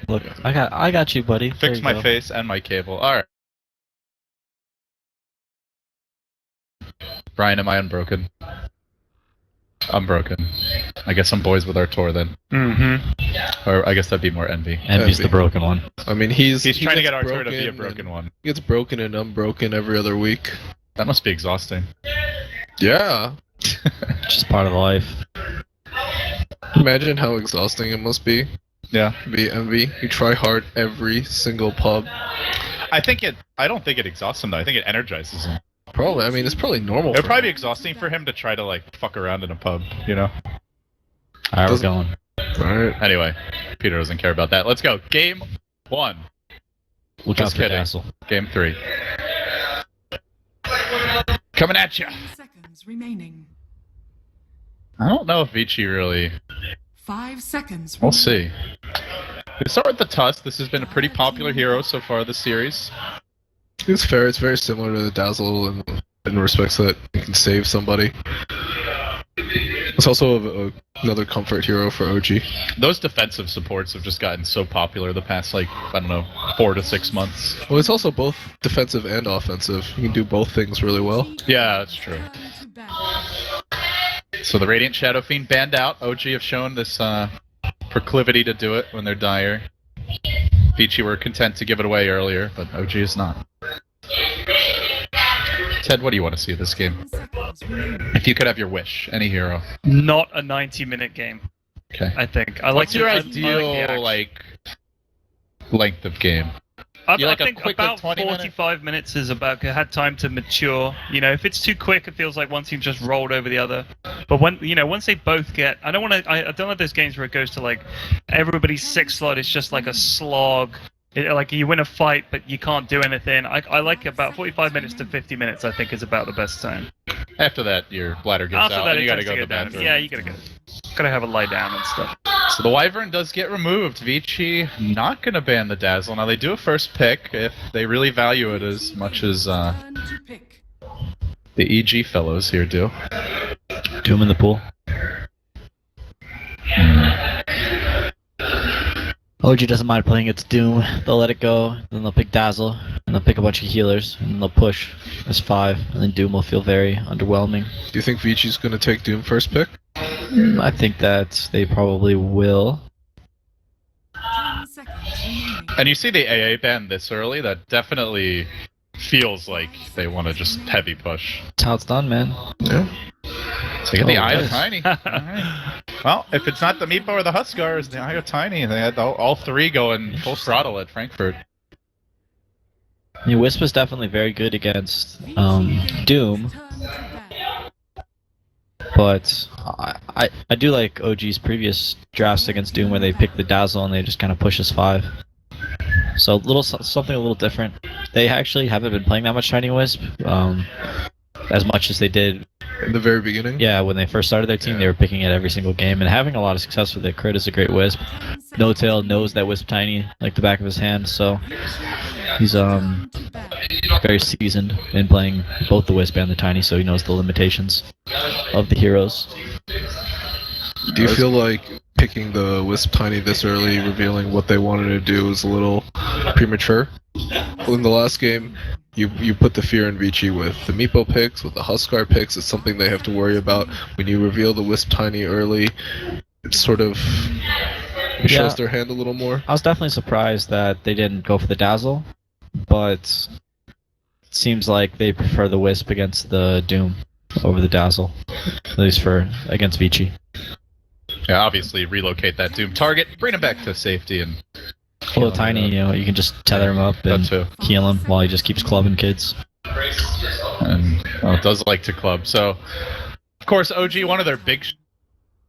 Look, I got you, buddy. There Fix you my go. face and my cable. Alright. Brian, am I unbroken? I'm broken. I guess I'm boys with our tour then. Mm-hmm. Or I guess that'd be more envy. Envy's the broken one. I mean, he's Trying to get our tour broken to be a broken one. He gets broken and unbroken every other week. That must be exhausting. Yeah. Just part of life. Imagine how exhausting it must be. Yeah. To be Envy. You try hard every single pub. I don't think it exhausts him though. I think it energizes him. Probably. I mean, it's probably normal. It would for probably be him. exhausting for him to try to like fuck around in a pub, you know? Alright, we're going. Alright. Anyway, Peter doesn't care about that. Let's go. Game 1. Look Just out for kidding. Dazzle. Game 3. Coming at you. 10 seconds remaining. I don't know if Vici really... 5 seconds We'll remaining. see. We start with the Tusk. This has been a pretty popular hero so far this series. It's fair. It's very similar to the Dazzle in respects that you can save somebody. It's also another comfort hero for OG. Those defensive supports have just gotten so popular the past, like, I don't know, 4 to 6 months. Well, it's also both defensive and offensive. You can do both things really well. Yeah, that's true. So the Radiant Shadow Fiend banned out. OG have shown this proclivity to do it when they're dire. Vici were content to give it away earlier, but OG is not. Ted, what do you want to see this game? 10 seconds remaining. If you could have your wish, any hero. Not a 90-minute game, Okay. I think. I like What's your I like the ideal, action. like, length of game? I like a think quick, about 20 minute? 45 minutes is about had time to mature. You know, if it's too quick, it feels like one team just rolled over the other. But once they both get, I don't like those games where it goes to like everybody's 6 slot is just like a slog. Like you win a fight, but you can't do anything. I like about 45 minutes to 50 minutes. I think is about the best time. After that, your bladder gets After out, that, and it you gotta tends go to to the get down. bathroom. Yeah, you gotta have a lie down and stuff. So the Wyvern does get removed. Vici not gonna ban the Dazzle. Now they do a first pick if they really value it as much as Turn to pick. the EG fellows here do. Doom in the pool. OG doesn't mind playing its Doom. They'll let it go, then they'll pick Dazzle, and they'll pick a bunch of healers, and they'll push as 5, and then Doom will feel very underwhelming. Do you think Vici's going to take Doom first pick? I think that they probably will. 10 seconds remaining. And you see the AA ban this early, that definitely feels like they want to just heavy push. That's how it's done, man. Yeah. So get the Oh, Eye of nice. Tiny. Alright. Well, if it's not the Meepo or the Huskar, it's the Eye of Tiny. They had all 3 going full throttle at Frankfurt. I mean, Wisp is definitely very good against Doom, Turn to bat. but I do like OG's previous drafts against Doom where they pick the Dazzle and they just kind of push as 5. So something a little different. They actually haven't been playing that much Tiny Wisp, as much as they did. In the very beginning? Yeah, when they first started their team, they were picking it every single game and having a lot of success with it. Crit is a great Wisp. 10 seconds No Tail knows that Wisp Tiny like the back of his hand, so he's Turn to bat. very seasoned in playing both the Wisp and the Tiny, so he knows the limitations of the heroes. Do you feel like picking the Wisp Tiny this early, revealing what they wanted to do, is a little premature? Well, in the last game, you put the fear in Vici with the Meepo picks, with the Huskar picks. It's something they have to worry about. When you reveal the Wisp Tiny early, it's sort of it shows their hand a little more. I was definitely surprised that they didn't go for the Dazzle, but it seems like they prefer the Wisp against the Doom over the Dazzle, at least for against Vici. Yeah, obviously relocate that Doom target, bring him back to safety, and Well, Tiny, you can just tether him up and that too. heal him while he just keeps clubbing kids. And it does like to club. So, of course, OG, one of their big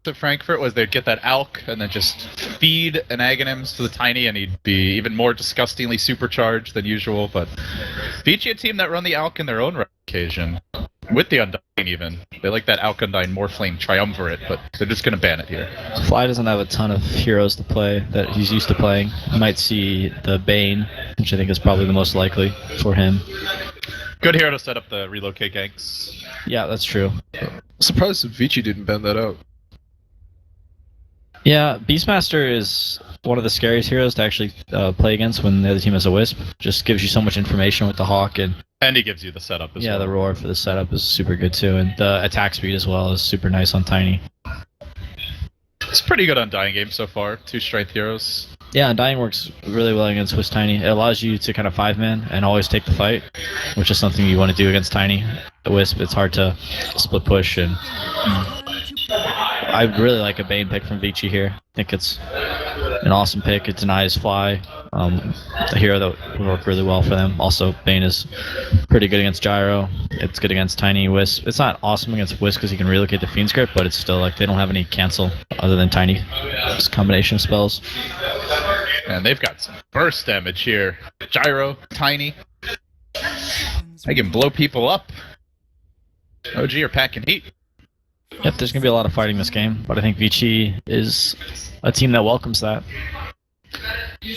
at Frankfurt was they'd get that Alk and then just feed an Aghanims to the Tiny, and he'd be even more disgustingly supercharged than usual. But Vici, a team that run the Alk in their own occasion, with the Undying even. They like that Alk Undying Morphling Triumvirate, but they're just going to ban it here. Fly doesn't have a ton of heroes to play that he's used to playing. You might see the Bane, which I think is probably the most likely for him. Good hero to set up the relocate ganks. Yeah, that's true. I'm surprised that Vici didn't ban that out. Yeah, Beastmaster is one of the scariest heroes to actually play against when the other team has a Wisp. Just gives you so much information with the Hawk, and he gives you the setup as yeah, well. the roar for the setup is super good too, and the attack speed as well is super nice on Tiny. It's pretty good on Dying Game so far. 2 strength heroes. Yeah, Undying works really well against Swiss Tiny. It allows you to kind of 5-man and always take the fight, which is something you want to do against Tiny. The Wisp, it's hard to split push, and I really like a Bane pick from Vici here. I think it's an awesome pick. It denies Fly, a hero that would work really well for them. Also, Bane is pretty good against Gyro. It's good against Tiny Wisp. It's not awesome against Wisp because you can relocate the Fiend Script, but it's still like they don't have any cancel other than Tiny. It's a combination of spells. And they've got some burst damage here. Gyro, Tiny. They can blow people up. OG are packing heat. Yep, there's going to be a lot of fighting this game, but I think Vici is a team that welcomes that. You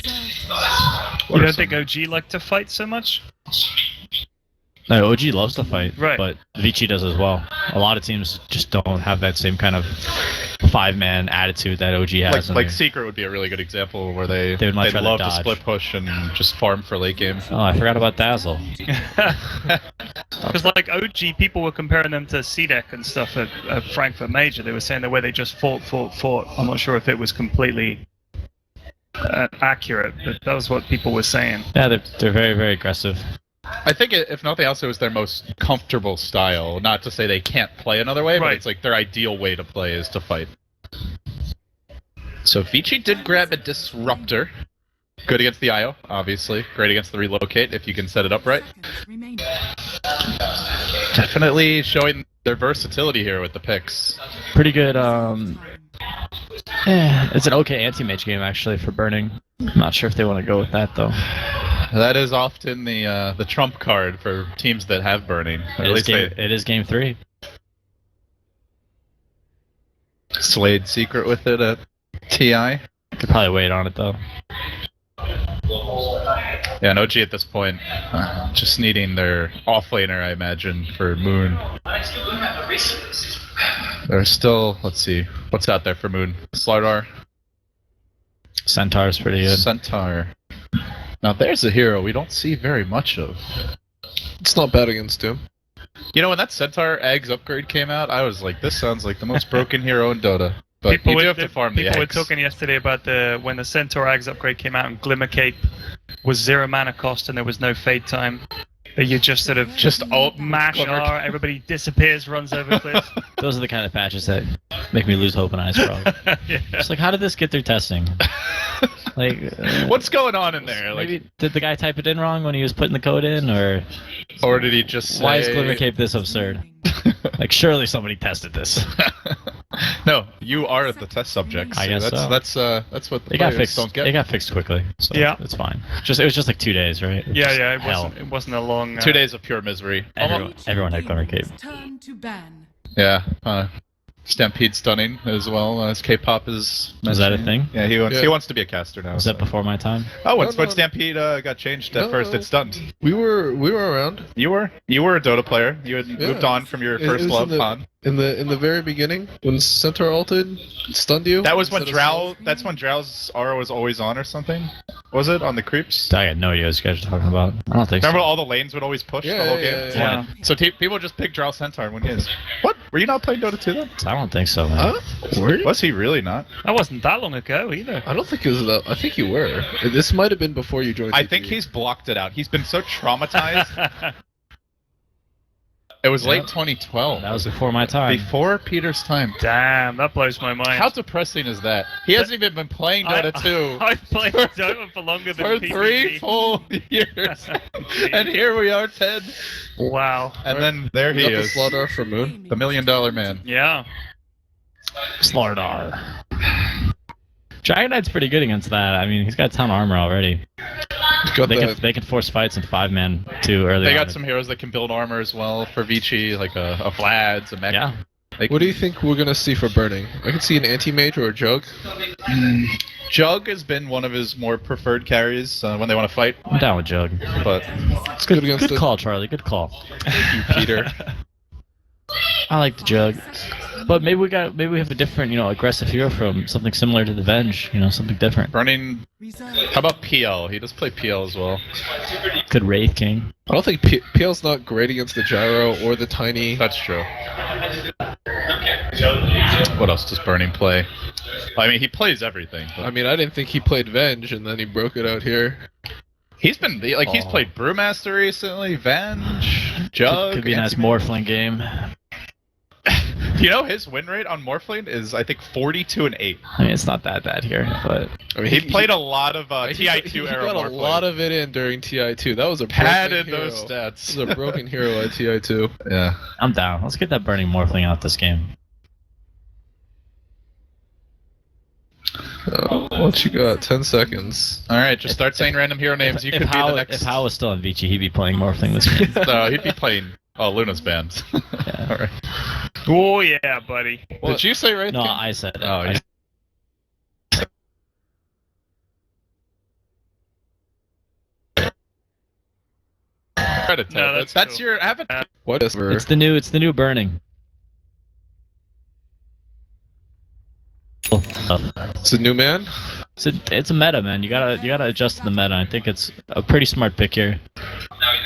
don't think OG like to fight so much? No, OG loves to fight, Right. but Vici does as well. A lot of teams just don't have that same kind of 5-man attitude that OG has. Like Secret would be a really good example where they would much rather love to dodge. split push and just farm for late game. Oh, I forgot about Dazzle. Because like OG, people were comparing them to CDEC and stuff at Frankfurt Major. They were saying the way they just fought. I'm not sure if it was completely accurate, but that was what people were saying. Yeah, they're very, very aggressive. I think if nothing else, it was their most comfortable style. Not to say they can't play another way, but Right. it's like their ideal way to play is to fight. So Vici did grab a Disruptor. Good against the IO, obviously. Great against the Relocate if you can set it up right. Seconds remaining. Definitely showing their versatility here with the picks. Pretty good, it's an okay anti-mage game, actually, for Burning. I'm not sure if they want to go with that, though. That is often the trump card for teams that have Burning. It is game 3. Slade Secret with it at TI. Could probably wait on it, though. Yeah, and OG at this point, just needing their offlaner, I imagine, for Moon. There's still, let's see, what's out there for Moon? Slardar, Centaur's pretty good. Centaur. Now there's a hero we don't see very much of. It's not bad against him. You know, when that Centaur eggs upgrade came out, I was like, this sounds like the most broken hero in Dota. But you do have to farm the eggs. People were talking yesterday about when the Centaur Ags upgrade came out and Glimmer Cape was 0 mana cost and there was no fade time. You just sort of mash Glimmer R, everybody disappears, runs over cliff. Those are the kind of patches that make me lose hope in Ice Frog. Yeah. It's like, how did this get through testing? Like, What's going on in there? Like, maybe did the guy type it in wrong when he was putting the code in, or did he just say... why is Glimmer Cape this absurd? Like, surely somebody tested this. No, you are the test subject. I guess so. That's what the It got players fixed. don't get. It got fixed quickly, so Yeah. it's fine. It was just like 2 days, right? Yeah, Hell. it wasn't a long... 2 days of pure misery. Everyone had Glimmer Cape. Turn to ban. Yeah. Stampede stunning as well as K-pop is. Is that a thing? Yeah, he Yeah. wants to be a caster now. Was that before my time? Oh, No, when no. Stampede got changed at No, first, no. it stunned. We were around You were a Dota player. You had Yeah. moved on from your It first was love, in the- Han. in the very beginning when Centaur ulted, stunned you. That was when instead of Drow. That's when Drow's aura was always on or something. Was it on the creeps? I got no idea what you guys are talking about. I don't think Remember so. all the lanes would always push Yeah, the whole yeah, game? yeah. So people just pick Drow Centaur and win his. What? Were you not playing Dota 2 then? I don't think so, man. Huh? Were you? Was he really not? That wasn't that long ago either. I don't think it was that. I think you were. This might have been before you joined. I CP. think he's blocked it out. He's been so traumatized. It was late 2012. That was before my time. Before Peter's time. Damn, that blows my mind. How depressing is that? He hasn't even been playing Dota 2 I've played Dota for longer than for PvP. 3 full years. And here we are, Ted. Wow. And then there We he got the is. Slardar for Moon. The $1 million man. Yeah. Slardar. Dragon Knight's pretty good against that. I mean, he's got a ton of armor already. Got They that. can force fights in 5-man too early They on. got some heroes that can build armor as well for Vici, like a Vlad's, a Mech. Yeah. What do you think we're gonna see for Burning? I could see an anti-mage or a Jug. Jug has been one of his more preferred carries when they want to fight, I'm down with Jug. but It's good against Good call, Charlie. Good call. thank you, Peter. I like the Jug. But maybe we have a different, aggressive hero from something similar to the Venge, something different. Burning. Reserve. How about PL? He does play PL as well. Good Wraith King. I don't think PL's not great against the gyro or the tiny. That's true. What else does Burning play? I mean, he plays everything. But I mean, I didn't think he played Venge, and then he broke it out here. he's been he's played Brewmaster recently, Venge, Jug. Could be a nice Morphling game. His win rate on Morphling is I think 42-8. I mean, it's not that bad here, but I mean, He played a lot of he TI2 era got a Morphling. lot of it in during TI2. That was a Padded broken those hero. stats. This is a broken hero at TI2. Yeah. I'm down. Let's get that Burning Morphling out this game. What you got? 10 seconds. All right, just start saying random hero names. You could be the next. If Hao was still in Vici, he'd be playing Morphling this game. No, he'd be playing. Oh, Luna's band. Yeah. All right. Oh yeah, buddy. Did you say right? No, I said it. Oh, Credit to No, it. that's cool. your avatar. What is It's the new Burning. It's a new man? It's a meta, man. You gotta adjust to the meta. I think it's a pretty smart pick here.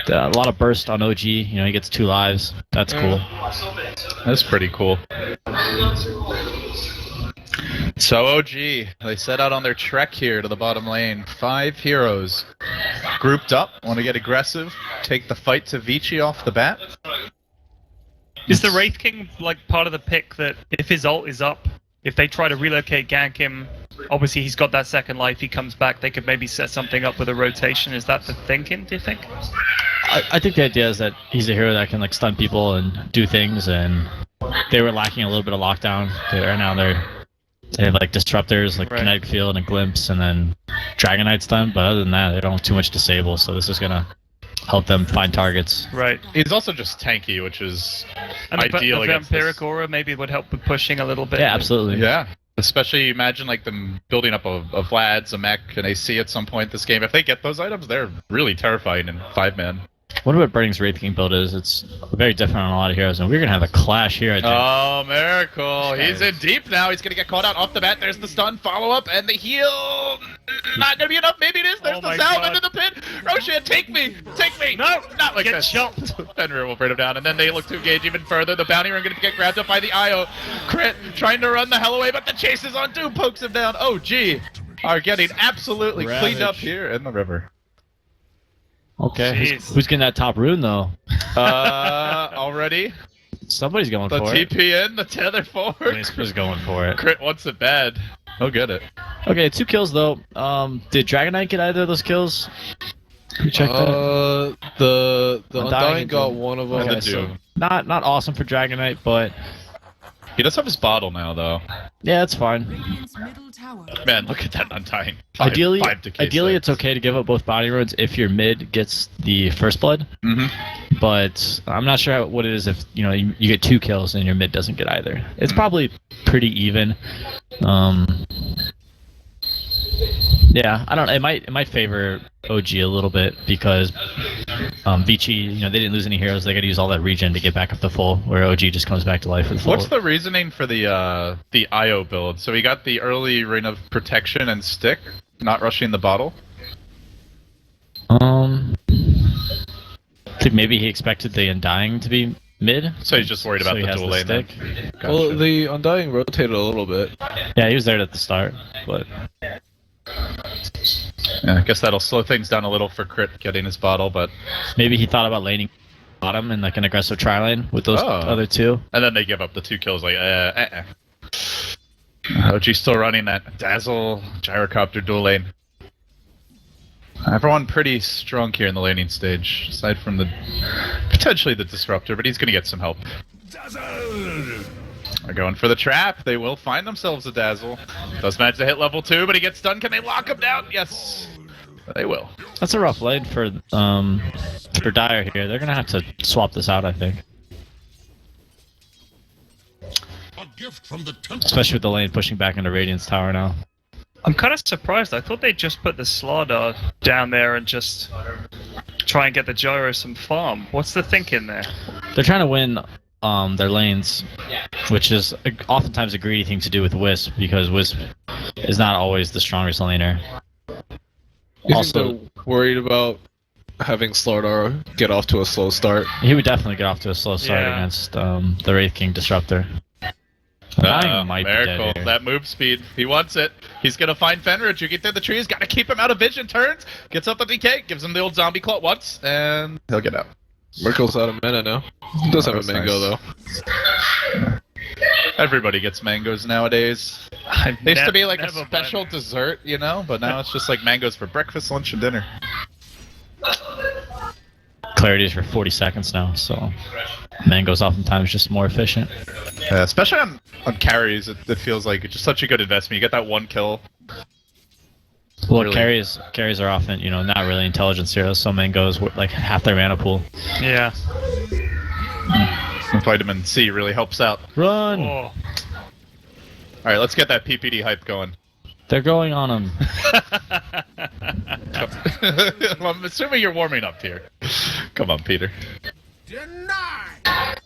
A lot of burst on OG. He gets 2 lives. That's cool. That's pretty cool. So OG, they set out on their trek here to the bottom lane. 5 heroes grouped up, want to get aggressive, take the fight to Vici off the bat. Is the Wraith King like part of the pick that if his ult is up, if they try to relocate gank him, obviously he's got that second life, he comes back, they could maybe set something up with a rotation. Is that the thinking, do you think? I think the idea is that he's a hero that can stun people and do things, and they were lacking a little bit of lockdown. They have disruptors like Right. Kinetic Field and Glimpse, and then Dragon Knight stun. But other than that, they don't have too much disable. So this is gonna help them find targets. Right. He's also just tanky, which is And ideal the against Vampiric this. Aura maybe would help with pushing a little bit. Yeah, absolutely. Yeah. Especially imagine them building up a Vlad's, a mech, and AC at some point this game. If they get those items, they're really terrifying in 5-man. Wonder what Burning's Wraith King build is. It's very different on a lot of heroes, and we're gonna have a clash here. I think. Oh, Miracle! He's in deep now. He's gonna get caught out off the bat. There's the stun, follow up, and the heal. Not gonna be enough. Maybe it is. There's Oh the my salve God. into the pit. Roshan, take me! Take me! No! Not like Get this. chopped. Fenrir will bring him down, and then they look to engage even further. The bounty run gonna get grabbed up by the IO. Crit trying to run the hell away, but the chase is on. Doom pokes him down. Oh, gee. Are getting absolutely cleaned up Ravage. here in the river. Okay, Jeez. who's getting that top rune though? Already? Somebody's going The for it. TP in, the tether forward. Whisper's going for it. Crit wants it bad. He'll get it. Okay, 2 kills though. Did Dragon Knight get either of those kills? You check that. The Undying Undying got Doom. one of And them. the Okay, so Doom. not awesome for Dragon Knight, but He does have his bottle now, though. yeah, it's fine. Radiant's middle tower. Man, look at that Undying. Ideally, Five decay ideally, stakes. it's okay to give up both body runes if your mid gets the first blood. Mm-hmm. But I'm not sure what it is if you get 2 kills and your mid doesn't get either. It's probably pretty even. Yeah, I don't. It might favor OG a little bit because Vici, they didn't lose any heroes. They got to use all that regen to get back up to full, where OG just comes back to life with full. What's the reasoning for the IO build? So he got the early Ring of Protection and Stick, not rushing the bottle. I think maybe he expected the Undying to be mid. So he's just worried about he the has dual lane. stick. Then. Gotcha. Well, the Undying rotated a little bit. Yeah, he was there at the start, but Yeah, I guess that'll slow things down a little for Crit getting his bottle, but maybe he thought about laning bottom in an aggressive tri lane with those Oh. other 2. and then they give up the 2 kills. OG's still running that Dazzle Gyrocopter dual lane. Everyone pretty strong here in the laning stage, aside from potentially the Disruptor, but he's gonna get some help. They're going for the trap. They will find themselves a Dazzle. Does manage to hit level 2, but he gets stunned. Can they lock him down? Yes, they will. That's a rough lane for Dire here. They're gonna have to swap this out, I think. A gift from the temple. Especially with the lane pushing back into Radiant's tower now. I'm kind of surprised. I thought they'd just put the Slardar down there and just try and get the Gyro some farm. What's the thinking there? They're trying to win their lanes, which is oftentimes a greedy thing to do with Wisp because Wisp is not always the strongest laner. You Also, think they're worried about having Slardar get off to a slow start? he would definitely get off to a slow start Yeah. against the Wraith King Disruptor. Dying might be dead Miracle. here. That move speed. He wants it. He's gonna find Fenrir. Juki through the trees. Gotta keep him out of vision. Turns. Gets up the DK. Gives him the old zombie claw once. And he'll get out. Miracle's out of mana now. He does have a That's mango nice. though. Everybody gets mangoes nowadays. I've They used to be nev- like a never special been- dessert, you know? But now it's just like mangoes for breakfast, lunch, and dinner. Clarity is for 40 seconds now, so Mango's oftentimes just more efficient. Yeah, especially on carries, it feels like it's just such a good investment. You get that one kill. Well, Really? carries are often, not really intelligence heroes, so Mango's like half their mana pool. Yeah. Vitamin C really helps out. Run! Oh. Alright, let's get that PPD hype going. They're going on him. Well, I'm assuming you're warming up here. Come on, Peter. Denied!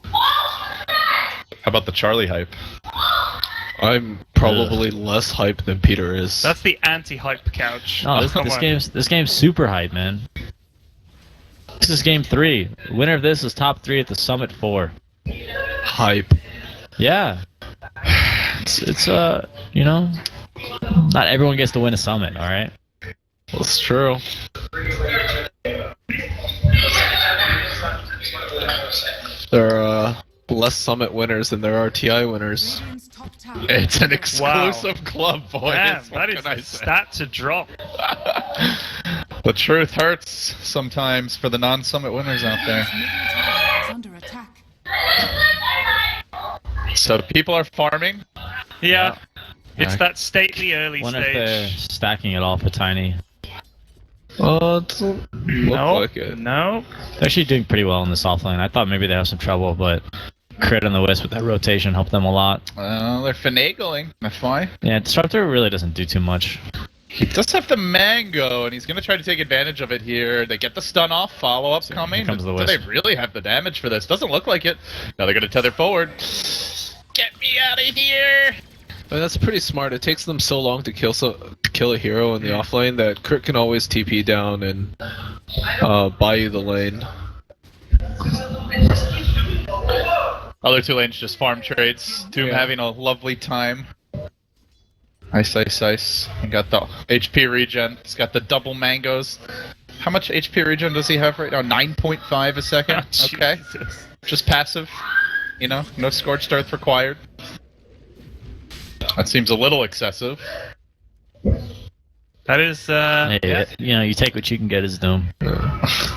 How about the Charlie hype? I'm probably less hyped than Peter is. That's the anti-hype couch. No, Come this on. game's super hype, man. This is game 3. Winner of this is top 3 at the Summit 4. hype. Yeah. It's not everyone gets to win a Summit, alright? That's true. There are less Summit winners than there are TI winners. Radiant's top tower. It's an exclusive club, boys. Damn, What that is can I a say? stat to drop. The truth hurts sometimes for the non-summit winners out there. Radiant's middle tower is under attack. So people are farming. Yeah. It's Yeah. that stately early Wonder if they're stage. stacking it all for Tiny. It doesn't look No, like it. no. They're actually doing pretty well in this offlane. I thought maybe they have some trouble, but crit on the Wisp with that rotation helped them a lot. They're finagling. That's why. Yeah, Disruptor really doesn't do too much. He does have the mango, and he's going to try to take advantage of it here. They get the stun off, follow-up coming. here comes the Do they Wisp. really have the damage for this? Doesn't look like it. Now they're going to tether forward. Get me out of here! I mean, that's pretty smart. It takes them so long to kill a hero in the offlane that Crit can always TP down and buy you the lane. Other two lanes just farm trades. Doom Yeah. having a lovely time. Ice, ice, ice. He got the HP regen. He's got the double mangoes. How much HP regen does he have right now? 9.5 a second. Okay. Jesus. Just passive. No scorched earth required. That seems a little excessive. That is, Hey, yeah. you take what you can get as Doom.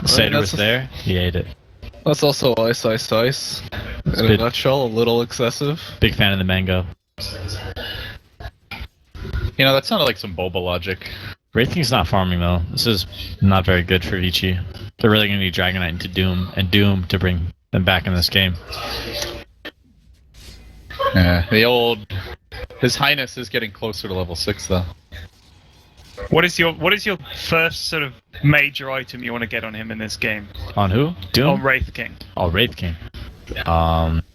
Seder was there, he ate it. That's also ice, ice, ice. In a Good. nutshell, a little excessive. Big fan of the Mango. That sounded like some Boba logic. Wraith King's not farming though. This is not very good for Vici. They're really going to need Dragonite into Doom, and Doom to bring them back in this game. Yeah, His Highness is getting closer to level 6 though. What is your first sort of major item you want to get on him in this game? On who? Doom? On Wraith King. Oh, Wraith King.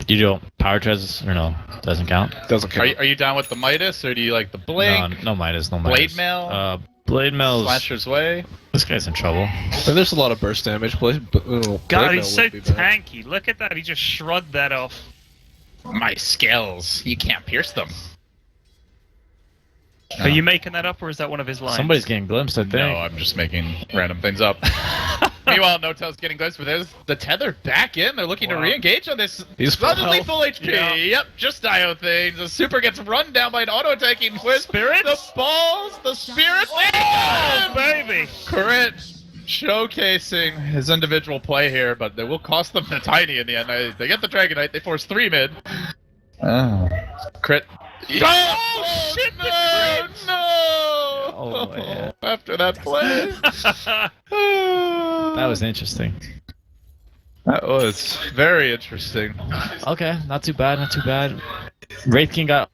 You do power treads or no? Doesn't count. Doesn't count. Are you down with the Midas, or do you like the Blink? No Midas, no Midas. Blade Mail? Blade Mail's... Slasher's Way? This guy's in trouble. And there's a lot of burst damage. God, he's so tanky. Look at that. He just shrugged that off. My skills. You can't pierce them. Are you making that up, or is that one of his lines? Somebody's getting glimpsed, I think. No, I'm just making random things up. Meanwhile, No-Tail's getting close, but there's the tether back in. They're looking to Wow. re-engage on this. He's full Suddenly health. full HP. Yeah. Yep, just Dio things. The super gets run down by an auto-attacking Wisp. Spirits? The balls, the spirits. Oh, baby! Crit showcasing his individual play here, but they will cost them the tiny in the end. They get the Dragonite. They force 3 mid. Oh. Crit. Oh, shit, the No! crit! No! Oh, man. After that play. That was interesting. That was very interesting. Okay, not too bad, not too bad. Wraith King got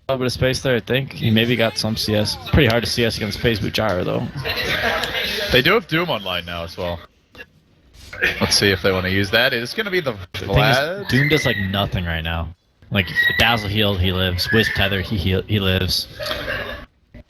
a little bit of space there, I think. He maybe got some CS. Pretty hard to CS against Phase Boot Gyro, though. They do have Doom online now as well. Let's see if they want to use that. It's going to be the The thing Vlad. is, Doom does like nothing right now. Like Dazzle healed, he lives. Wisp Tether, he lives.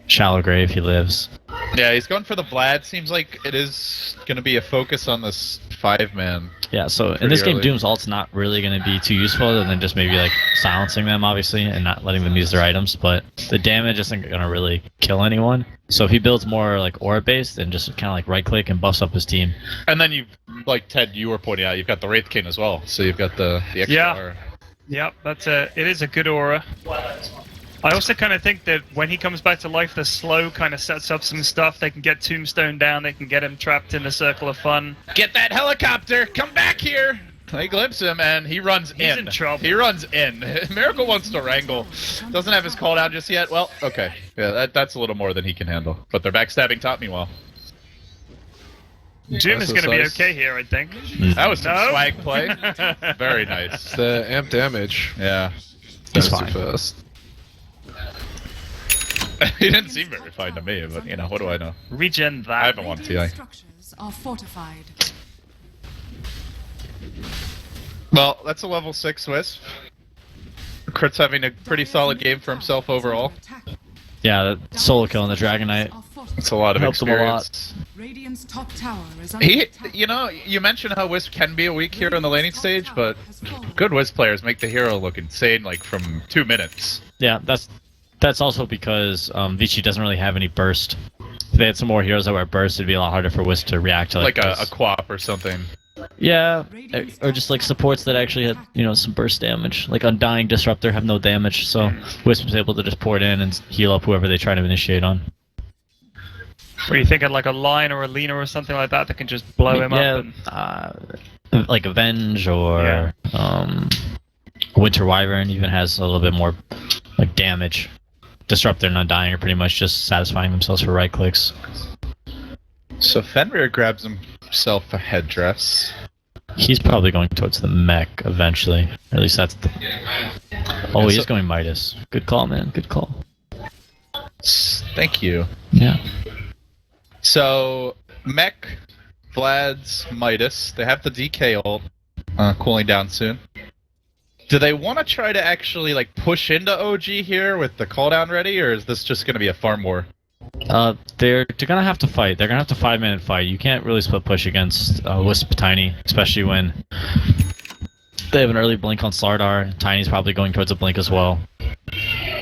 Shallow Grave, he lives. Yeah, he's going for the Vlad. Seems like it is going to be a focus on this 5-man. Yeah, so in Pretty this game, early. Doom's ult's not really going to be too useful other than just maybe like silencing them, obviously, and not letting them use their items. But the damage isn't going to really kill anyone. So if he builds more like aura based and just kind of like right click and buffs up his team. And then you, like Ted, you were pointing out, you've got the Wraith King as well. So you've got the extra Yeah. aura. Yep, it is a good aura. I also kind of think that when he comes back to life, the slow kind of sets up some stuff. They can get Tombstone down. They can get him trapped in the circle of fun. Get that helicopter! Come back here! They glimpse him and he runs He's in trouble. He runs in. Miracle wants to wrangle. Doesn't have his call down just yet. Well, okay. Yeah, that's a little more than he can handle. But they're backstabbing top meanwhile. Doom is That's going to be nice. okay here, I think. That was some No? swag play. Very nice. The amp damage. Yeah. He's That's fine. too fast. He didn't seem very fine to me, but you know, what do I know? Regen that. I haven't won TI. Structures are fortified. Well, that's a level 6 Wisp. Crit's having a pretty solid game for himself overall. Yeah, the solo kill on the Dragon Knight. It's a lot of Helps him a lot. experience. Radiant's top tower is under He, attack. you know, you mentioned how Wisp can be a weak hero in the laning stage, but good Wisp players make the hero look insane, like from 2 minutes. Yeah, that's also because Vici doesn't really have any burst. If they had some more heroes that were burst, it'd be a lot harder for Wisp to react to Like a this. Quap or something. Yeah, or just like supports that actually had, you know, some burst damage. Like Undying Disruptor have no damage, so Wisp was able to just pour it in and heal up whoever they try to initiate on. Were you thinking like a Line or a Lena or something like that can just blow him yeah, up? And... like Avenge or Winter Wyvern even has a little bit more like damage. Disruptor and Undying are pretty much just satisfying themselves for right clicks. So Fenrir grabs himself a headdress. He's probably going towards the mech eventually. Or at least that's the... Oh, he is going Midas. Good call, man. Good call. Thank you. Yeah. So, Mech, Vlad's, Midas, they have the DK ult cooling down soon. Do they want to try to actually like push into OG here with the cooldown ready, or is this just going to be a farm war? They're gonna have to fight. They're gonna have to 5-minute fight. You can't really split push against Wisp Tiny, especially when they have an early blink on Slardar. Tiny's probably going towards a blink as well.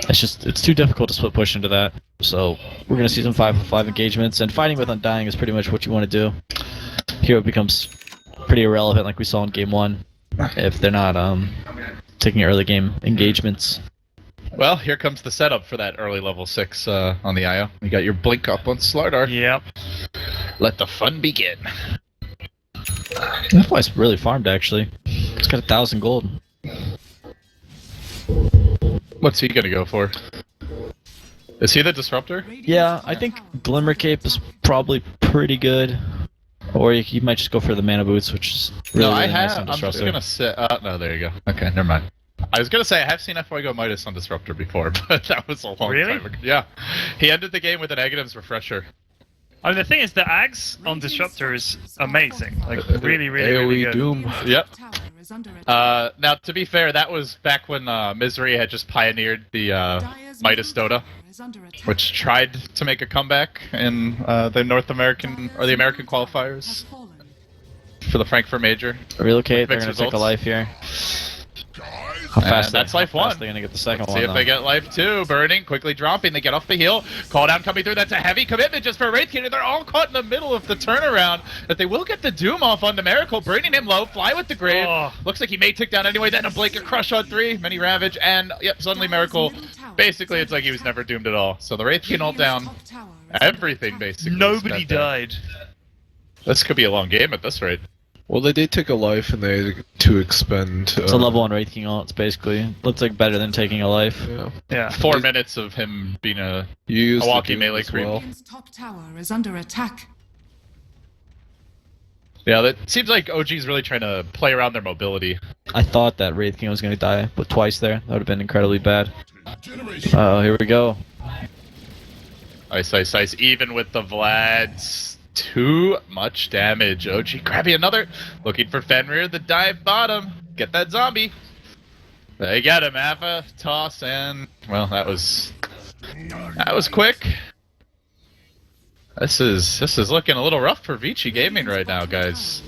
It's too difficult to split push into that. So we're gonna see some 5-5 engagements, and fighting with Undying is pretty much what you want to do. Hero becomes pretty irrelevant, like we saw in game 1, if they're not taking early game engagements. Well, here comes the setup for that early level 6 on the IO. You got your blink up on Slardar. Yep. Let the fun begin. That boy's really farmed actually. He's got 1,000 gold. What's he gonna go for? Is he the disruptor? Yeah, I think Glimmer Cape is probably pretty good. Or he might just go for the mana boots, which is really, No, I really nice have. on I'm just Disruptor. gonna sit. No, there you go. Okay, never mind. I was gonna say I have seen FY go Midas on Disruptor before, but that was a long Really? time ago. Yeah, he ended the game with a negatives refresher. I mean, the thing is, the Ags on Disruptor is amazing. Like, really, really, AoE really good. Doom. Yep. Tower is under attack. Now, to be fair, that was back when Misery had just pioneered the Dire's Midas middle Dota, tower is under attack. which tried to make a comeback in the North American or the American Dire's middle tower qualifiers has fallen. for the Frankfurt Major. Relocate, they're Mixed gonna take a results. life here. How And fast that's they, life how fast one. they're gonna get the second See one if though. they get life 2. Burning, quickly dropping. They get off the heel. Call down coming through. That's a heavy commitment just for Wraith King. They're all caught in the middle of the turnaround. But they will get the Doom off on the Miracle. Burning him low. Fly with the Grave. Oh. Looks like he may tick down anyway. Then a Blink, a Crush on 3. Many Ravage. And, yep, suddenly Miracle. Basically, it's like he was never doomed at all. So the Wraith King ult down. Radiant's top tower is under Everything, attack. basically. Nobody spent there. died. This could be a long game at this rate. Well, they did take a life and they had to expend. It's a level 1 Wraith King ult, it's basically. Looks like better than taking a life. Yeah. Yeah. 4 minutes of him being a... You used A walkie the Doom melee as creep. well. Radiant's top tower is under attack. Yeah, that seems like OG's really trying to play around their mobility. I thought that Wraith King was gonna die, but twice there. That would have been incredibly bad. Generation. Oh, here we go. Ice, ice, ice. Even with the Vlads. too much damage. OG grabbing another. Looking for Fenrir, the dive bottom. Get that zombie. They get him, Ava, toss, and well, that was quick. This is looking a little rough for Vici Gaming right now, guys.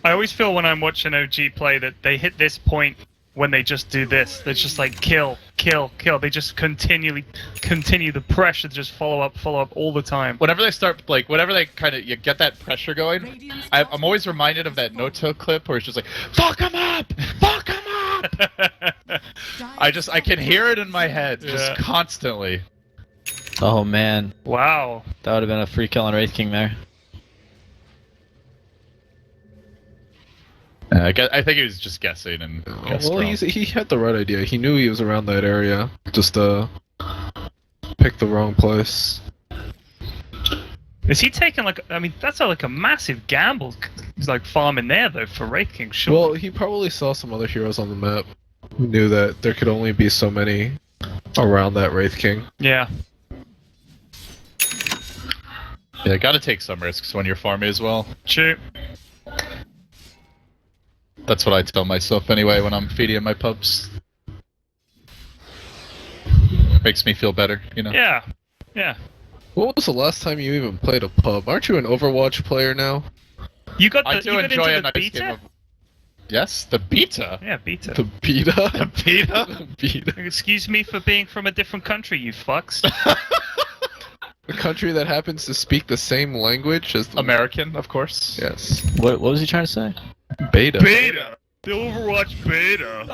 I always feel when I'm watching OG play that they hit this point when they just do this. They're just like kill, kill, kill. They just continue the pressure to just follow up all the time. Whenever they start, like, whenever they kind of, you get that pressure going, I'm always reminded of that Noto clip where it's just like, fuck him up! Fuck him up! I can hear it in my head, just constantly. Oh man, Wow. that would have been a free kill on Wraith King there. I think he was just guessing and guessed Well, wrong. he had the right idea. He knew he was around that area. Just picked the wrong place. Is he taking like? I mean, that's like a massive gamble. He's like farming there though for Wraith King. Sure. Well, he probably saw some other heroes on the map. Who knew that there could only be so many around that Wraith King. Yeah. Yeah, gotta take some risks when you're farming as well. True. That's what I tell myself anyway when I'm feeding my pups. Makes me feel better, you know? Yeah. Yeah. What was the last time you even played a pub? Aren't you an Overwatch player now? You got the. I do you got enjoy into a the nice beta? game of... Yes, the beta. Yeah, beta. The beta? The beta? Beta. Excuse me for being from a different country, you fucks. A country that happens to speak the same language as the... American, of course. Yes. What was he trying to say? Beta. Beta. The Overwatch beta.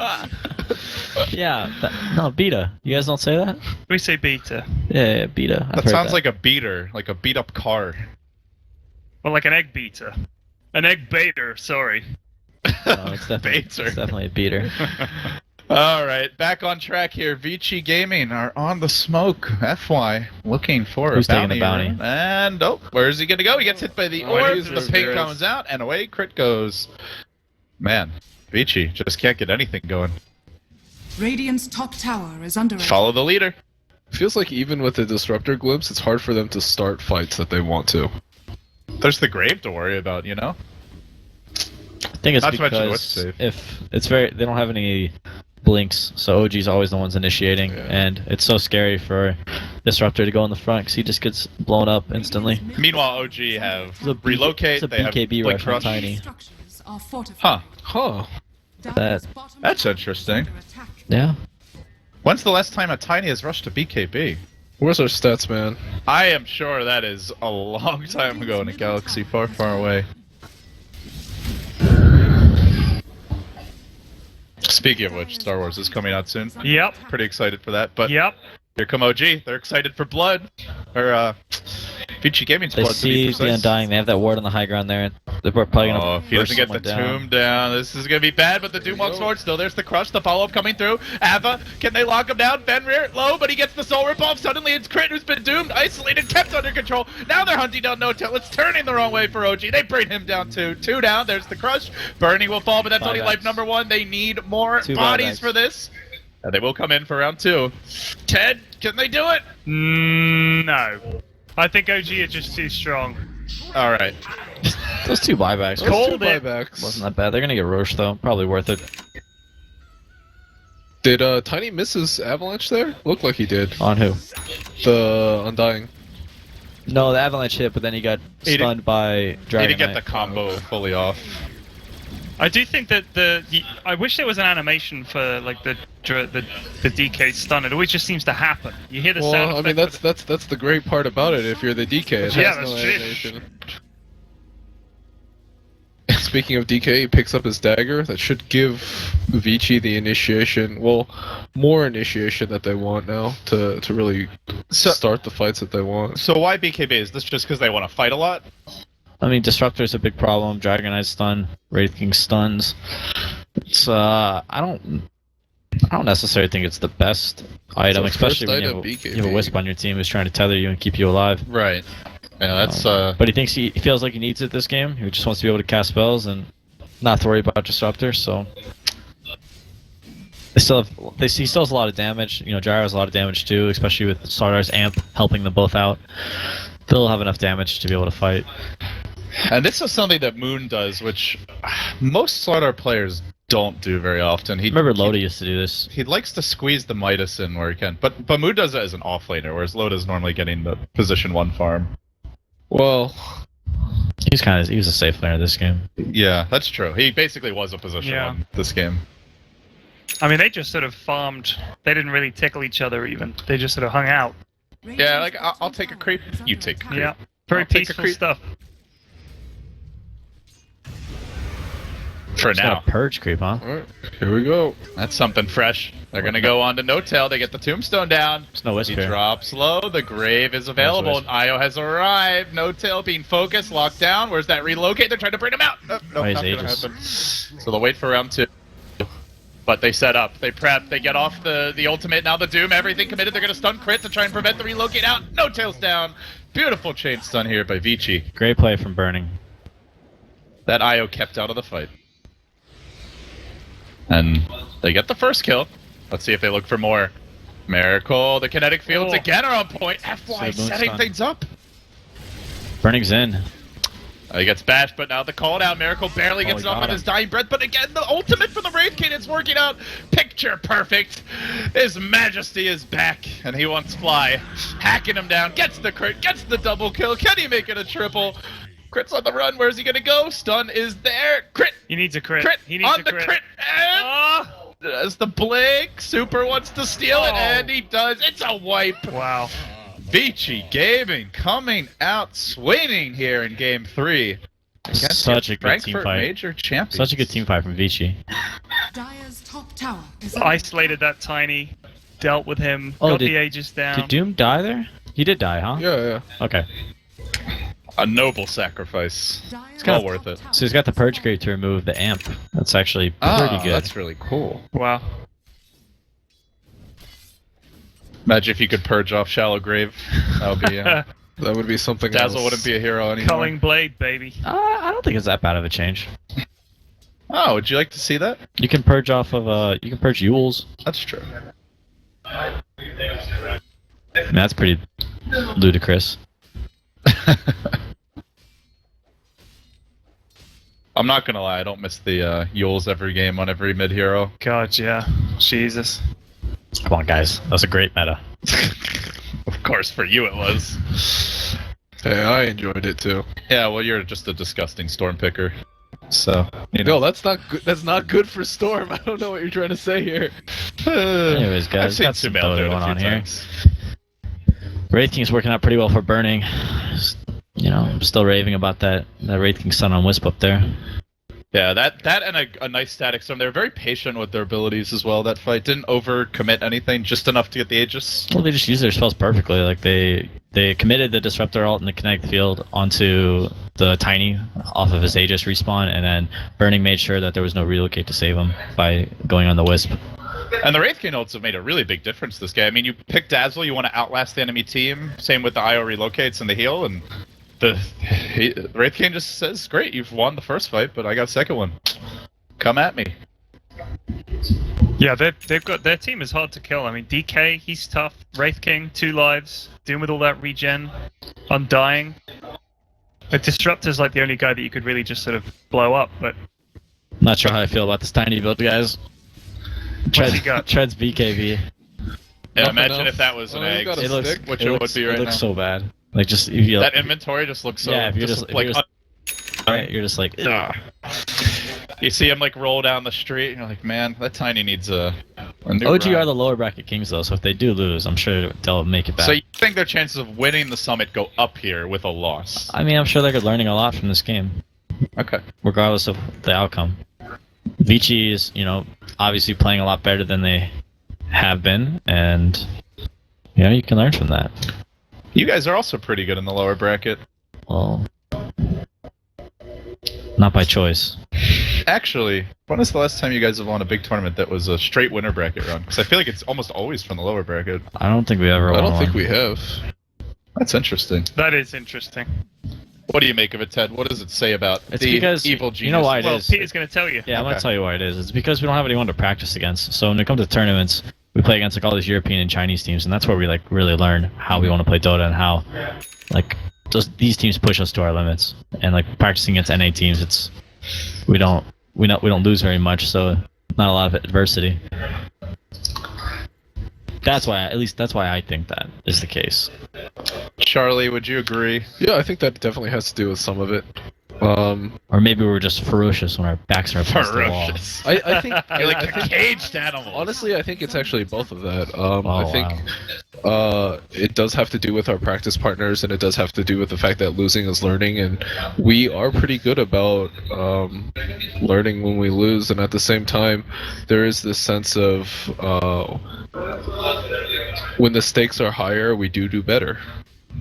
No, beta. You guys don't say that? We say beta. Yeah, beta. That sounds like a beater, like a beat up car. Well, like an egg beater. An egg baiter. Sorry. No, it's definitely, Baiter. it's definitely a beater. Alright, back on track here. Vici Gaming are on the smoke. FY looking for Who's a taking the bounty. bounty? And, oh, where is he gonna go? He gets hit by the Oh, orb, he's the ping reversed. comes out, and away crit goes. Man, Vici just can't get anything going. Radiant's top tower is under attack. Follow the leader. Feels like even with the Disruptor glimpse, it's hard for them to start fights that they want to. There's the grave to worry about, you know? I think it's Not to mention because what's safe. if it's very, they don't have any blinks, so OG's always the ones initiating, and it's so scary for Disruptor to go in the front because he just gets blown up instantly. Meanwhile, OG have It's a relocate, it's a they have BKB blink rush on rush. Tiny. Structures are fortified. Huh. Huh. Dire's bottom That's tower interesting. is under attack. Yeah. When's the last time a Tiny has rushed to BKB? Where's our stats, man? I am sure that is a long time ago in a galaxy far, far away. Speaking of which, Star Wars is coming out soon. Yep. Pretty excited for that. But Yep. here come OG. They're excited for Blood. Or, Vici Gaming They Squad, to be see the precise. Undying, they have that ward on the high ground there, and they're probably gonna Oh, if he doesn't burst get the someone tomb down, this is gonna be bad, but the Doom Walk Sword still, there's the crush, the follow-up coming through. Ava, can they lock him down? Fenrir, low, but he gets the soul rip off. Suddenly it's Crit who's been doomed, isolated, kept under control. Now they're hunting down No-Tail. It's turning the wrong way for OG. They bring him down too. Two down, there's the crush. Burning will fall, but that's only Buybacks. life number one. They need more 2 bodies buybacks. for this. And they will come in for round 2. Ted, can they do it? No. I think OG are just too strong. Alright. Those 2 buybacks Those Called two it. buybacks. wasn't that bad. They're gonna get Roche though. Probably worth it. Did Tiny miss his avalanche there? Looked like he did. On who? The Undying. No, the avalanche hit, but then he got He stunned by Need Dragon to get the Knight. combo fully off. I do think that I wish there was an animation for like the DK stun. It always just seems to happen. You hear the sound. Well, I mean effect, that's the great part about it. If you're the DK, it Yeah, has no that's true. animation. Speaking of DK, he picks up his dagger. That should give Vici the initiation. Well, more initiation that they want now to really start the fights that they want. So why BKB? Is this just because they want to fight a lot? I mean, Disruptor's a big problem. Dragon Knight stun, Wraith King stuns. It's I don't necessarily think it's the best item, It's the first especially when item, you BKB. have a Wisp on your team who's trying to tether you and keep you alive. Right. Yeah, that's But he thinks he feels like he needs it this game. He just wants to be able to cast spells and not to worry about Disruptor. So he still has a lot of damage. You know, Gyro has a lot of damage too, especially with Sardar's amp helping them both out. They'll have enough damage to be able to fight. And this is something that Moon does, which most Slardar players don't do very often. I remember Loda used to do this. He likes to squeeze the Midas in where he can. But Moon does it as an offlaner, whereas Loda's normally getting the position 1 farm. Well, He was a safe player this game. Yeah, that's true. He basically was a position 1 this game. I mean, they just sort of farmed. They didn't really tickle each other even. They just sort of hung out. Yeah, like, I'll take a creep, you take a creep. Yeah, very I'll take a peaceful creep. stuff. For It's now. got a purge creep, huh? alright, here we go. That's something fresh. They're gonna go on to No Tail. They get the tombstone down. There's no wisp He here. drops low. The grave is available. wisp. And Io has arrived. No Tail being focused, locked down. Where's that relocate? They're trying to bring him out. No, Oh, he's not gonna Aegis. happen. So they'll wait for round 2. But they set up. They prep. They get off the ultimate. Now the Doom. Everything committed. They're gonna stun crit to try and prevent the relocate out. No Tail's down. Beautiful chain stun here by Vici. Great play from Burning. That Io kept out of the fight. And they get the first kill. Let's see if they look for more. Miracle, the kinetic fields Oh. again are on point. FY So Moon's setting fine. things up. Burning's in. He gets bashed, but now the call down. Miracle barely gets he it off got on him. his dying breath, but again, the ultimate for the Wraith King is working out. Picture perfect. His Majesty is back, and he wants Fly. Hacking him down, gets the crit, gets the double kill. Can he make it a triple? Crit's on the run. Where's he gonna go? Stun is there. Crit, He needs a crit. crit, He needs on a the crit. crit. And Ah! as the Blink, Super wants to steal it, Oh. and he does. It's a wipe. Wow. Vici Gaming coming out swinging here in Game 3. Against Such your a good team Frankfurt fight. Major champion. Such a good team fight from Vici. Dire's top tower is under Isolated that Tiny. Dealt with him. Oh, got did- the Aegis down. Did Doom die there? He did die, huh? Yeah. Okay. A noble sacrifice. Dire's well top worth it. tower So he's got the purge creep to remove the amp. That's actually pretty good. That's really cool. Wow. Imagine if you could purge off Shallow Grave. That would be. That would be something Dazzle else. wouldn't be a hero anymore. Culling Blade, baby. I don't think it's that bad of a change. Oh, would you like to see that? You can purge off of you can purge Yules. That's true. I mean, that's pretty ludicrous. I'm not gonna lie, I don't miss the Yules every game on every mid hero. God, yeah. Jesus. Come on, guys. That was a great meta. Of course, for you it was. Hey, I enjoyed it too. Yeah, well, you're just a disgusting storm picker. So, you No, know. that's not good. That's not good for Storm. I don't know what you're trying to say here. Anyways, guys, I've seen got some Sumail Dota do it going a few on here. times. Wraith King's working out pretty well for Burning. You know, I'm still raving about that Wraith King Sun on Wisp up there. Yeah, that and a nice static storm. They were very patient with their abilities as well. That fight didn't overcommit anything, just enough to get the Aegis. Well, they just used their spells perfectly. Like they committed the Disruptor ult in the Kinetic Field onto the Tiny off of his Aegis respawn, and then Burning made sure that there was no relocate to save him by going on the Wisp. And the Wraith King ults have made a really big difference this game. I mean, you pick Dazzle, you want to outlast the enemy team. Same with the IO relocates and the heal, and the Wraith King just says, "Great, you've won the first fight, but I got a second one. Come at me." Yeah, they've got their team is hard to kill. I mean, DK, he's tough. Wraith King, 2 lives. Doom with all that regen, Undying. The Disruptor's like the only guy that you could really just sort of blow up, but Not sure how I feel about this Tiny build, guys. What's he got? Treads BKB. Yeah, Nothing imagine else. if that was an Oh, you egg, got a It looks, stick? which it it looks, would be right it looks now. so bad. Like just if you That inventory just looks so. Yeah, if you're just just- like if you're you're just like, ugh. you see him like roll down the street, and you're like, man, that Tiny needs a new OG ride. are the lower bracket kings though, so if they do lose, I'm sure they'll make it back. So you think their chances of winning the summit go up here with a loss? I mean, I'm sure they're learning a lot from this game, Okay. regardless of the outcome. Vici is, you know, obviously playing a lot better than they have been, and you know, you can learn from that. You guys are also pretty good in the lower bracket. Well, not by choice. Actually, when was the last time you guys have won a big tournament that was a straight winner bracket run? Because I feel like it's almost always from the lower bracket. I don't think we ever I won don't think one. we have. That's interesting. that is interesting. What do you make of it, Ted? What does it say about It's the because evil genius? you know why it Well, is. Peter's going to tell you. Yeah, I'm Okay. gonna tell you why it is. It's because we don't have anyone to practice against. So when it comes to tournaments, we play against like all these European and Chinese teams, and that's where we like really learn how we want to play Dota and how like these teams push us to our limits. and like practicing against NA teams, we don't lose very much, so not a lot of adversity. That's why I think that is the case. Charlie, would you agree? Yeah, I think that definitely has to do with some of it. Or maybe we're just ferocious when our backs are up against the wall. Ferocious. I think You're like a caged animal. honestly, I think it's actually both of that. Oh, I think it does have to do with our practice partners, and it does have to do with the fact that losing is learning, and we are pretty good about learning when we lose. And at the same time, there is this sense of when the stakes are higher, we do better.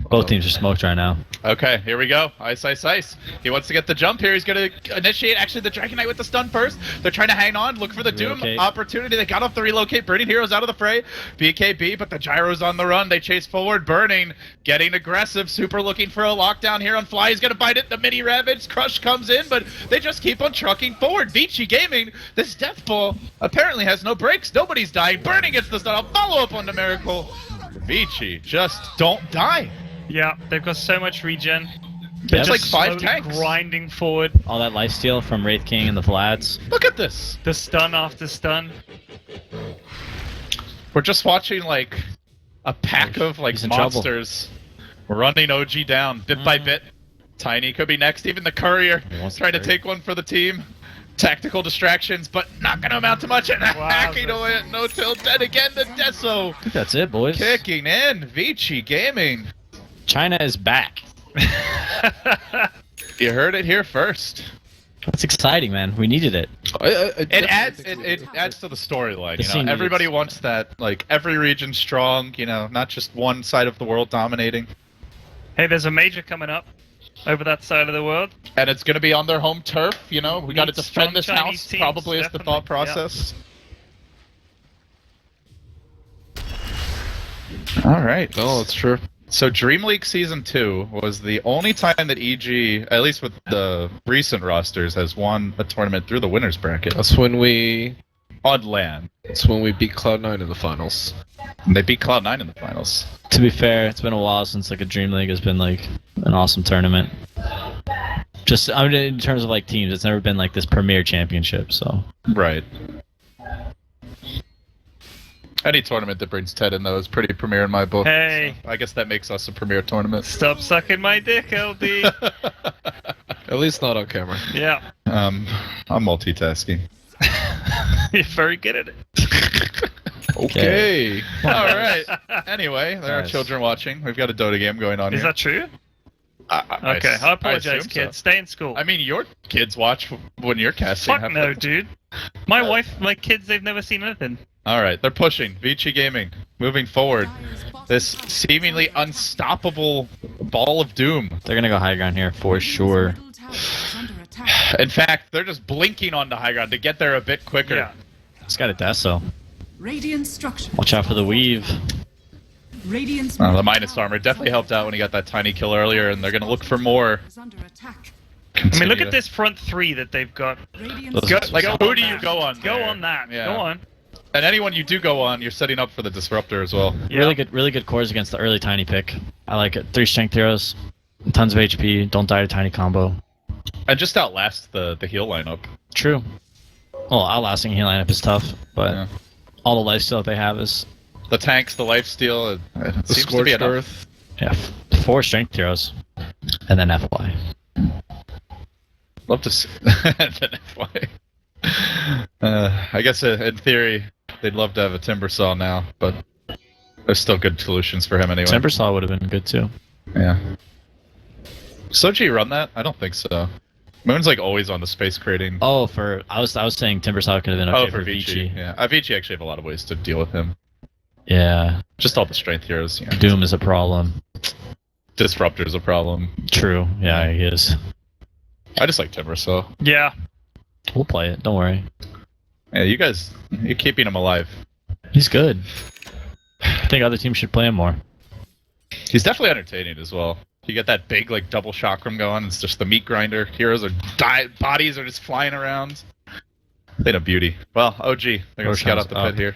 Both teams are smoked right now. Okay, here we go. Ice, ice, ice. He wants to get the jump here. He's going to initiate, actually, the Dragon Knight with the stun first. They're trying to hang on, look for the Doom Relocate. opportunity. They got off the relocate. Burning Heroes out of the fray. BKB, but the Gyro's on the run. They chase forward. Burning, getting aggressive. Super looking for a lockdown here on Fly. He's going to bite it. The mini Ravage. Crush comes in, but they just keep on trucking forward. Vici Gaming, this Death Ball apparently has no breaks. Nobody's dying. Burning gets the stun. I'll follow up on the Miracle. Vici, just don't die. Yeah, they've got so much regen. It's like Just 5 slowly tanks. grinding forward. All that lifesteal from Wraith King and the Vlads. Look at this. The stun after stun. We're just watching like a pack of like He's in trouble. monsters running OG down bit by bit. Tiny could be next. Even the Courier He wants trying to to take one for the team. Tactical distractions, but not going to amount to much. And hacking away at no tilt. Then again, the Deso I think that's it, boys. kicking in. Vici Gaming. China is back. You heard it here first. That's exciting, man. We needed it. It adds to the storyline. The You scene know, everybody needs- wants that. Like every region strong. You know, not just one side of the world dominating. Hey, there's a major coming up over that side of the world. And it's going to be on their home turf, you know? We got to Need defend strong this Chinese house, teams, probably is the definitely, thought process. All right. No, it's true. So Dream League Season 2 was the only time that EG, at least with the recent rosters, has won a tournament through the winner's bracket. That's when we On land. beat Cloud9 in the finals. And they beat Cloud9 in the finals. To be fair, it's been a while since like a Dream League has been like an awesome tournament. Just I mean, in terms of like teams, it's never been like this premier championship. So Right. Any tournament that brings Ted in, though, is pretty premier in my book. Hey. So I guess that makes us a premier tournament. Stop sucking my dick, LD. At least not on camera. Yeah. I'm multitasking. You're very good at it. Okay. All right. Anyway, there are Nice. children watching. We've got a Dota game going on Is here. that true? I Okay, I apologize, assume kids. so. Stay in school. I mean, your kids watch when you're casting. Fuck no, dude. My kids, they've never seen anything. All right, they're pushing. Vici Gaming, moving forward. This seemingly unstoppable ball of doom. they're gonna go high ground here for sure. In fact, they're just blinking onto high ground to get there a bit quicker. Yeah. It's got a Deso. Radiant structure. Watch out for the weave. Radiant's The minus armor definitely helped out when he got that tiny kill earlier, and they're going to look for more. is under attack. I mean, look at this front three that they've got. Radiant Those- Go, structure. like, Go who on do you that. go on? Go there? on that. Yeah. Go on. And anyone you do go on, you're setting up for the disruptor as well. Yeah. Really good cores against the early tiny pick. I like it. 3 strength heroes, tons of HP. Don't die to tiny combo. And just outlast the heal lineup. True. Well, outlasting heal lineup is tough, but Yeah. all the lifesteal that they have is The tanks, the lifesteal, it The seems to be Scorched enough. Earth. yeah, 4 strength heroes, and then FY. Love to see then FY. I guess in theory, they'd love to have a Timber Saw now, but there's still good solutions for him anyway. Timbersaw would have been good too. Yeah. Soji run that? I don't think so. Moon's like always on the space creating. Oh, I was saying Timbersaw could have been okay for Vici. Vici. Yeah, Vici actually have a lot of ways to deal with him. Yeah, Just all the strength heroes. You know. Doom is a problem. Disruptor's a problem. True. Yeah, he is. I just like Timber Saw. Yeah. We'll play it. Don't worry. Yeah, you guys, you're keeping him alive. He's good. I think other teams should play him more. He's definitely entertaining as well. You get that big like double chakram going. It's just the meat grinder. Heroes are bodies are just flying around. They know beauty. Well, OG, they're gonna scout out the Roshan's pit here.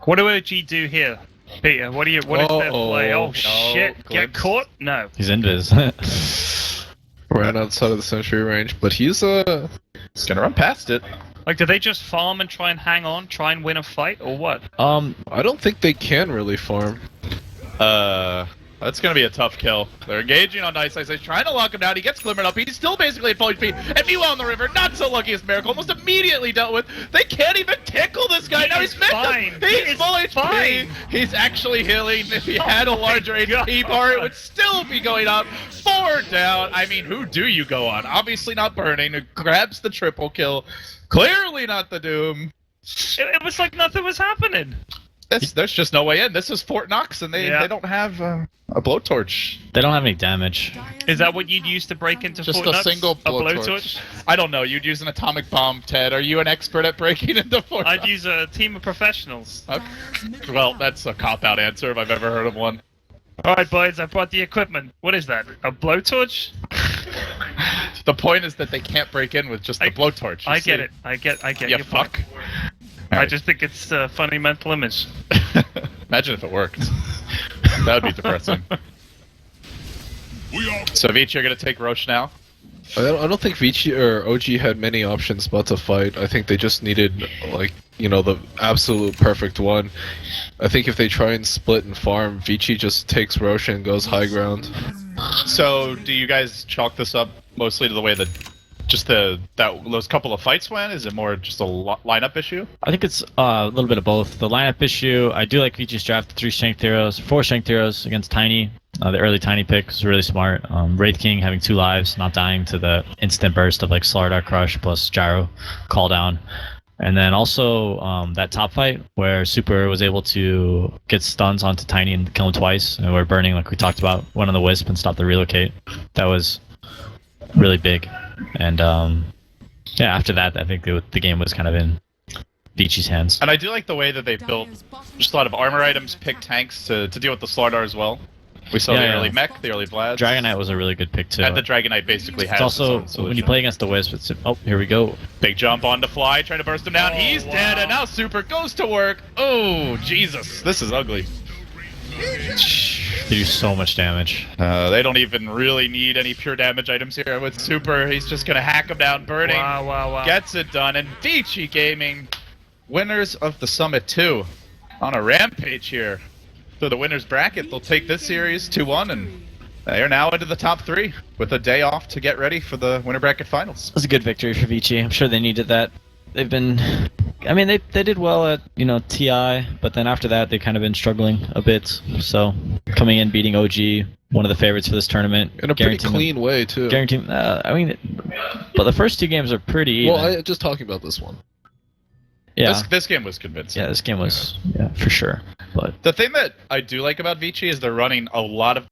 What do OG do here? Peter, what is their play? Oh no, shit! Get glimpse. caught? No. He's invis. Right outside of the sentry range, but he's He's gonna run past it. Like, do they just farm and try and hang on, try and win a fight, or what? I don't think they can really farm. That's gonna be a tough kill. They're engaging on Nice Ice. They're trying to lock him down. He gets glimmered up. He's still basically at full HP. And meanwhile on the river, not so lucky as Miracle. Almost immediately dealt with. They can't even tickle this guy. Now he's fine. He's full HP. Fine. He's actually healing. If he had a larger HP bar, it would still be going up. 4 down. I mean, who do you go on? Obviously not Burning, who grabs the triple kill. Clearly not the Doom. It was like nothing was happening. There's just no way in. This is Fort Knox, and they don't have a blowtorch. They don't have any damage. Is that what you'd use to break into Just Fort a Knox? single blowtorch. I don't know. You'd use an atomic bomb, Ted. Are you an expert at breaking into Fort Knox? I'd use a team of professionals. Okay. Well, that's a cop-out answer if I've ever heard of one. Alright, boys, I brought the equipment. What is that? A blowtorch? The point is that they can't break in with just the blowtorch. I get it. I get You your point. fuck. I just think it's a funny mental image. Imagine if it worked. That would be depressing. We are So, Vici, you're going to take Roche now? I don't think Vici or OG had many options but to fight. I think they just needed, like, the absolute perfect one. I think if they try and split and farm, Vici just takes Roche and goes high ground. So, do you guys chalk this up mostly to the way that those couple of fights went? Is it more just a lineup issue? I think it's a little bit of both. The lineup issue, I do like Vici's draft 4 strength heroes against Tiny. The early Tiny pick was really smart. Wraith King having 2 lives, not dying to the instant burst of like Slardar Crush plus Gyro call down. And then also that top fight where Super was able to get stuns onto Tiny and kill him twice, and we're burning like we talked about, went on the Wisp and stopped the relocate. That was really big. And after that, I think the game was kind of in Vici's hands. And I do like the way that they built just a lot of armor items, pick tanks to deal with the Slardar as well. We saw the early mech, the early Vlad. Dragon Knight was a really good pick too. And the Dragon Knight basically has It's also, its own when you solution. play against the Wisp, it's, oh, here we go. Big jump on the fly, trying to burst him down. Oh, He's wow. dead, and now Super goes to work. Oh, Jesus. This is ugly. They do so much damage. They don't even really need any pure damage items here with Super. He's just going to hack him down, burning. Wow. Gets it done. And Vici Gaming, winners of the Summit 2, on a rampage here. So the winners bracket, they'll take this series 2-1, and they are now into the top 3 with a day off to get ready for the winner bracket finals. It was a good victory for Vici. I'm sure they needed that. They've been, I mean, they did well at TI, but then after that they kind of been struggling a bit. So coming in, beating OG, one of the favorites for this tournament, In a pretty clean way, too. Guaranteeing, but the first 2 games are pretty even. Well, just talking about this one. Yeah, This game was convincing. yeah, this game was for sure. But The thing that I do like about Vici is they're running a lot of